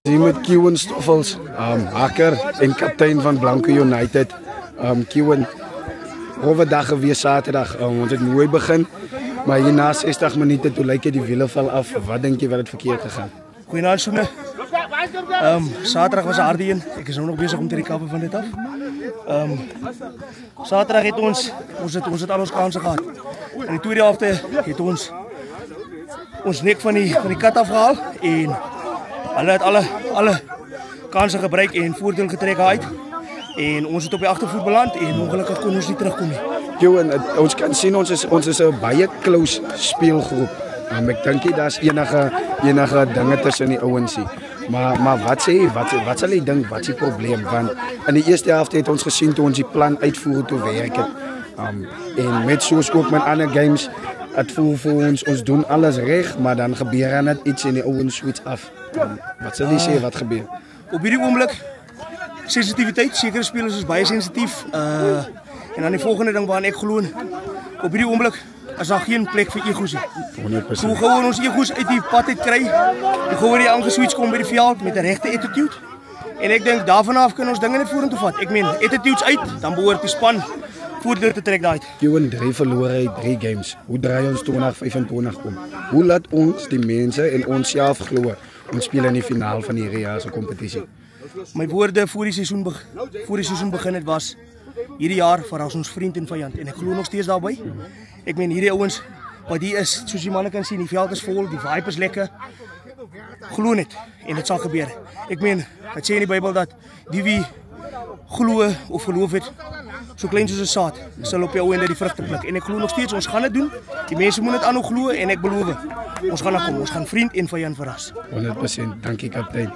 Hier met Kiewen Stoffels, hakker en kaptein van Blanco United. Kiewen, rowwe dag gewees Saterdag. Ons het mooi begin, maar hierna 60 minute toe lyk die wiele val af. Wat dink jy wat het verkeerd gegaan? Goeienaand Soene. Saterdag was 'n harde een. Ek is nou nog besig om te recover van dit af. Saterdag het ons het al ons kanse gehad. In die tweede helfte het ons nek van die kat afgehaal en hulle het alle kanse gebruik en voordeel getrek uit. En ons het op die agtervoet beland en ongelukkig kon ons nie terugkom nie. Johan, ons kan sien ons is 'n baie close speelgroep. Ek dink nie daar's enige dinge tussen die ouens nie. Maar wat sê jy? Wat sal jy dink? Wat is die probleem? Want in die eerste helfte het ons gesien toe ons die plan uitvoer toe werk het. En met soos ook met ander games, het voel vir ons doen alles reg, maar dan gebeur er net iets en die ouens switch af. Wat sal jy sê wat gebeur? Op hierdie oomblik sensitiwiteit, sekere spelers is baie sensitief. En dan die volgende ding waaraan ek glo, op hierdie oomblik is daar geen plek vir egos nie. 100%. Hoe gou ons egos uit die pad uit kry, hoe gou die aangeswitch kom by die veld met 'n regte attitude. En ek dink daarvan af kan ons dinge net vorentoe vat. Ek meen, attitudes uit, dan behoort die span voordeel te trek daai. Johan, 3 verlore uit 3 games. Hoe draai ons 2025 om? Hoe laat ons die mense en ons self glo ons speel in die finaal van hierdie jaar se kompetisie? My woorde voor die seisoen begin het was hierdie jaar verras ons vriend en vyand en ek glo nog steeds daarbey. Ek meen hierdie ouens wat hier is, soos die manne kan sien, die veld is vol, die vibe is lekker. Glo net en dit sal gebeur. Ek meen, dit sê in die Bybel dat die wie glo of geloof het, so klein soos 'n saad, sal op die ou ende die vrugte pluk. En ek glo nog steeds ons gaan dit doen. Die mense moet dit aanhou glo en ek beloof, ons gaan daar kom. Ons gaan vriend en vyand verras. 100%. Dankie kaptein.